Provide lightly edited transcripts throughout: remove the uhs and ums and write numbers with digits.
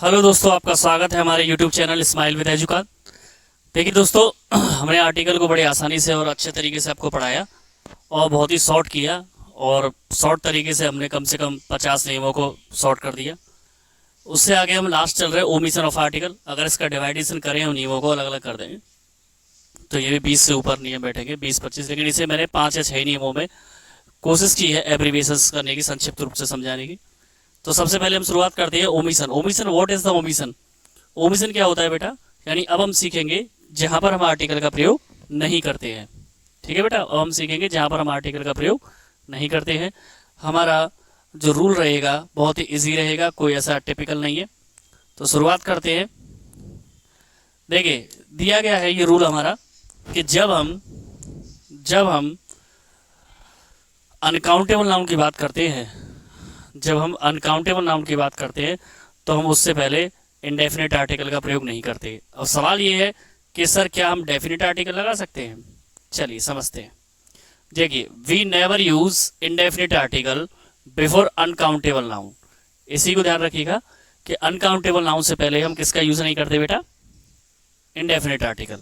Hello दोस्तों, आपका स्वागत है हमारे YouTube चैनल स्माइल विद एजुकात। देखिए दोस्तों, हमने आर्टिकल को बड़ी आसानी से और अच्छे तरीके से आपको पढ़ाया और बहुत ही शॉर्ट किया। और शॉर्ट तरीके से कम 50 नियमों को शॉर्ट कर दिया। उससे आगे हम लास्ट चल रहे हैं ओमिशन ऑफ आर्टिकल। अगर इसका डिवाइडेशन करें, हम नियमों को अलग अलग कर दें तो ये भी 20 से ऊपर नियम बैठेंगे, 20-25। लेकिन इसे मैंने 5 या 6 नियमों में कोशिश की है एब्रीविएशंस करने की, संक्षिप्त रूप से समझाने की। तो सबसे पहले हम शुरुआत करते हैं omission. Omission, what is the omission? Omission क्या होता है बेटा? यानी अब हम सीखेंगे जहां पर हम आर्टिकल का प्रयोग नहीं करते हैं। ठीक है बेटा, अब हम सीखेंगे जहां पर हम आर्टिकल का प्रयोग नहीं करते हैं। हमारा जो रूल रहेगा बहुत ही इजी रहेगा, कोई ऐसा टिपिकल नहीं है। तो शुरुआत करते हैं। देखिए, दिया गया है ये रूल हमारा कि जब हम अनकाउंटेबल नाउन की बात करते हैं, जब हम अनकाउंटेबल नाउन की बात करते हैं तो हम उससे पहले इंडेफिनिट आर्टिकल का प्रयोग नहीं करते। अब सवाल ये है कि सर क्या हम डेफिनिट आर्टिकल लगा सकते हैं? चलिए समझते हैं। देखिए, we never use indefinite article before uncountable noun. इसी को ध्यान रखिएगा कि अनकाउंटेबल नाउन से पहले हम किसका यूज नहीं करते बेटा? Indefinite article.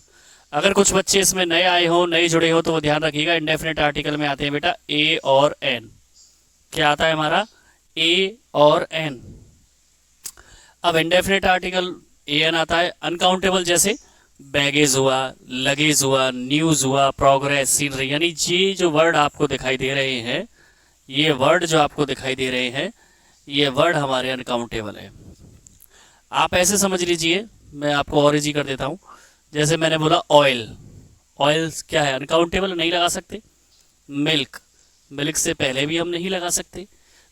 अगर कुछ बच्चे इसमें नए आए हो, नए जुड़े हो, तो वो ध्यान रखिएगा इंडेफिनिट आर्टिकल में आते हैं बेटा ए और एन। क्या आता है हमारा? ए और एन। अब इंडेफिनिट आर्टिकल ए एन आता है। अनकाउंटेबल जैसे बैगेज हुआ, लगेज हुआ, न्यूज हुआ, प्रोग्रेस, सीनरी, यानी ये जो वर्ड आपको दिखाई दे रहे हैं, ये वर्ड जो आपको दिखाई दे रहे हैं, ये वर्ड हमारे अनकाउंटेबल है। आप ऐसे समझ लीजिए, मैं आपको और इजी कर देता हूं। जैसे मैंने बोला ऑयल, ऑयल क्या है? अनकाउंटेबल, नहीं लगा सकते। मिल्क, मिल्क से पहले भी हम नहीं लगा सकते।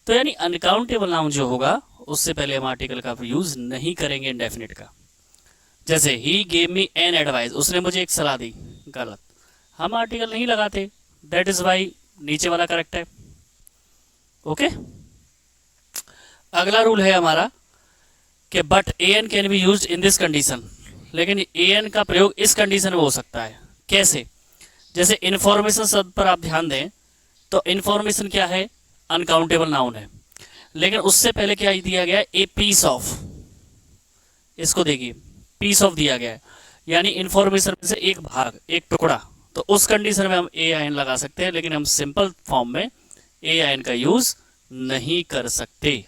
तो यानी अनकाउंटेबल नाउन जो होगा उससे पहले हम आर्टिकल का यूज नहीं करेंगे इंडेफिनिट का। जैसे he gave me an advice, उसने मुझे एक सलाह दी, गलत, हम आर्टिकल नहीं लगाते। दैट इज वाई नीचे वाला करेक्ट है। ओके। अगला रूल है हमारा कि but a an can be use in this condition. लेकिन ए एन का प्रयोग इस कंडीशन में हो सकता है। कैसे? जैसे इंफॉर्मेशन शब्द पर आप ध्यान दें तो इंफॉर्मेशन क्या है? अनकाउंटेबल नाउन है। लेकिन उससे पहले क्या दिया गया है? A piece of. इसको देखिए, पीस ऑफ दिया गया है, यानी इंफॉर्मेशन में से एक भाग, एक टुकड़ा। तो उस कंडीशन में हम ए आई एन लगा सकते हैं, लेकिन हम सिंपल फॉर्म में ए आई एन का यूज नहीं कर सकते।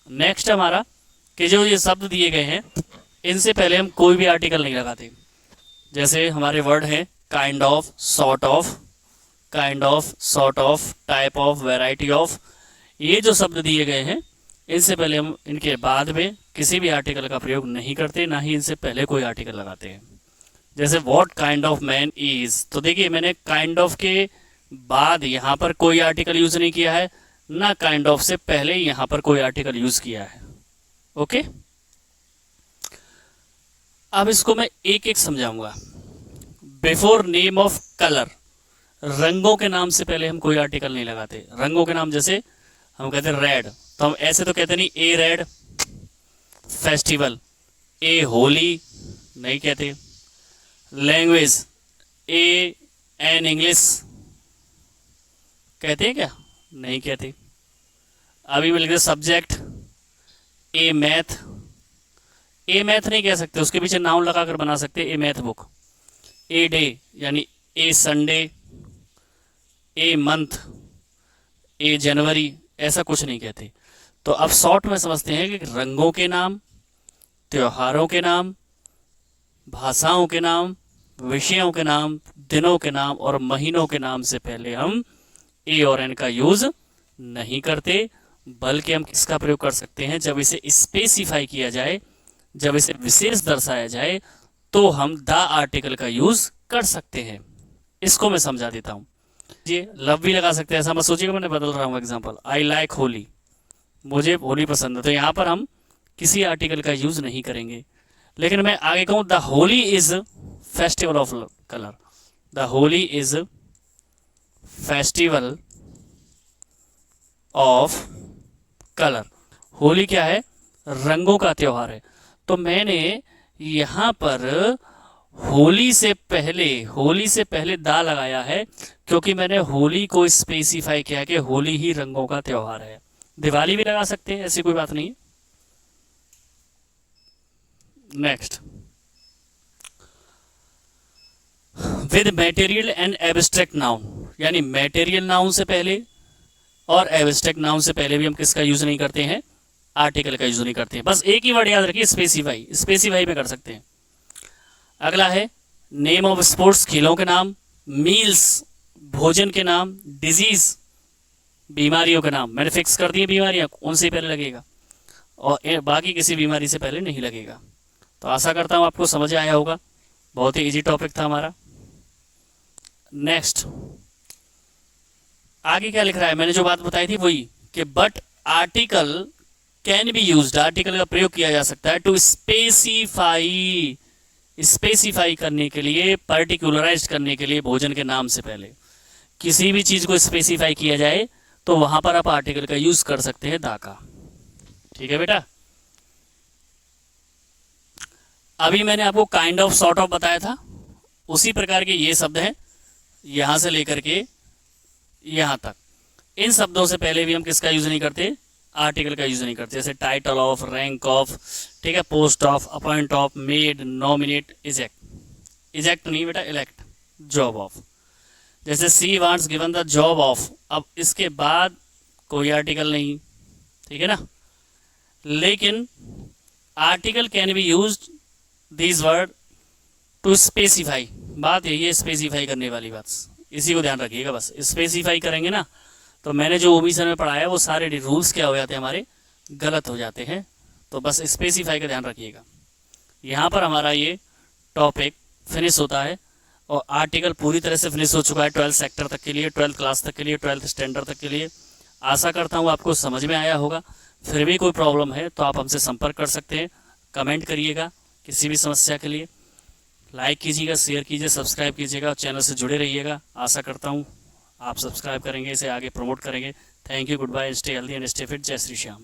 नेक्स्ट हमारा कि जो ये शब्द दिए गए हैं इनसे पहले हम कोई भी आर्टिकल नहीं लगाते। जैसे हमारे वर्ड हैं kind of, sort of, kind of, sort of, type of, variety of. ये जो शब्द दिए गए हैं इनसे पहले हम इनके बाद में किसी भी आर्टिकल का प्रयोग नहीं करते, ना ही इनसे पहले कोई आर्टिकल लगाते हैं। जैसे what kind of man is, तो देखिए मैंने काइंड ऑफ के बाद यहां पर कोई आर्टिकल यूज नहीं किया है, ना काइंड ऑफ से पहले यहां पर कोई आर्टिकल यूज किया है। ओके। अब इसको मैं एक एक समझाऊंगा। बिफोर नेम ऑफ कलर, रंगों के नाम से पहले हम कोई आर्टिकल नहीं लगाते। रंगों के नाम जैसे हम कहते हैं रेड, तो हम ऐसे तो कहते नहीं ए रेड फेस्टिवल, ए होली नहीं कहते। लैंग्वेज, ए एन इंग्लिश कहते हैं क्या? नहीं कहते। अभी मिल गया सब्जेक्ट, ए मैथ, ए मैथ नहीं कह सकते, उसके पीछे नाउन लगाकर बना सकते ए मैथ बुक। ए डे यानी ए संडे, ए मंथ, ए जनवरी, ऐसा कुछ नहीं कहते। तो अब शॉर्ट में समझते हैं कि रंगों के नाम, त्योहारों के नाम, भाषाओं के नाम, विषयों के नाम, दिनों के नाम और महीनों के नाम से पहले हम ए और एन का यूज नहीं करते, बल्कि हम किसका प्रयोग कर सकते हैं? जब इसे स्पेसिफाई किया जाए, जब इसे विशेष दर्शाया जाए, तो हम द आर्टिकल का यूज कर सकते हैं। इसको मैं समझा देता हूं। ये लव भी लगा सकते हैं, ऐसा मत सोचिएगा मैंने बदल रहा हूं एग्जांपल। आई लाइक होली, मुझे होली पसंद है, तो यहां पर हम किसी आर्टिकल का यूज नहीं करेंगे। लेकिन मैं आगे कहूं the Holi is festival of colour, the Holi is festival of colour. Holi क्या है? रंगों का त्योहार है। तो मैंने यहां पर होली से पहले दा लगाया है, क्योंकि मैंने होली को स्पेसिफाई किया कि होली ही रंगों का त्योहार है। दिवाली भी लगा सकते हैं, ऐसी कोई बात नहीं है। Next, with material and abstract noun, यानी मटेरियल नाउन से पहले और एब्स्ट्रैक्ट नाउन से पहले भी हम किसका यूज नहीं करते हैं, आर्टिकल का यूज नहीं करते हैं। बस एक ही वर्ड याद रखिए, स्पेसिफाई, स्पेसिफाई में कर सकते हैं। अगला है नेम ऑफ स्पोर्ट्स, खेलों के नाम, मील्स, भोजन के नाम, डिजीज, बीमारियों के नाम। मैंने फिक्स कर दिए बीमारियां, उनसे पहले लगेगा और बाकी किसी बीमारी से पहले नहीं लगेगा। तो आशा करता हूं आपको समझ आया होगा, बहुत ही इजी टॉपिक था हमारा। नेक्स्ट, आगे क्या लिख रहा है, मैंने जो बात बताई थी वही कि but article can be used, article का प्रयोग किया जा सकता है टू स्पेसिफाई, स्पेसिफाई करने के लिए, पर्टिकुलराइज करने के लिए भोजन के नाम से पहले। किसी भी चीज को स्पेसिफाई किया जाए तो वहां पर आप आर्टिकल का यूज कर सकते हैं दा का। ठीक है बेटा, अभी मैंने आपको काइंड ऑफ सॉर्ट ऑफ बताया था, उसी प्रकार के ये शब्द हैं यहां से लेकर के यहां तक। इन शब्दों से पहले भी हम किसका यूज नहीं करते, आर्टिकल का यूज नहीं करते। जैसे टाइटल ऑफ, रैंक ऑफ, ठीक है, post of, appoint of, made, nominate, eject, eject नहीं बेटा, इलेक्ट, जॉब ऑफ। जैसे she wants given the job of, अब इसके बाद कोई आर्टिकल नहीं, ठीक है ना। लेकिन article can be used this word to specify, बात यही है स्पेसिफाई करने वाली बात, इसी को ध्यान रखिएगा। बस स्पेसिफाई करेंगे ना तो मैंने जो ओमिशन में पढ़ाया वो सारे रूल्स क्या हो जाते हैं हमारे, गलत हो जाते हैं। तो बस स्पेसिफाई का ध्यान रखिएगा। यहाँ पर हमारा ये टॉपिक फिनिश होता है और आर्टिकल पूरी तरह से फिनिश हो चुका है 12th सेक्टर तक के लिए, 12th क्लास तक के लिए, 12th स्टैंडर्ड तक के लिए। आशा करता हूँ आपको समझ में आया होगा। फिर भी कोई प्रॉब्लम है तो आप हमसे संपर्क कर सकते हैं, कमेंट करिएगा किसी भी समस्या के लिए। लाइक कीजिएगा, शेयर कीजिए, सब्सक्राइब कीजिएगा और चैनल से जुड़े रहिएगा। आशा करता हूँ आप सब्सक्राइब करेंगे, इसे आगे प्रमोट करेंगे। Thank you, good bye, stay healthy and stay fit. जय श्री श्याम।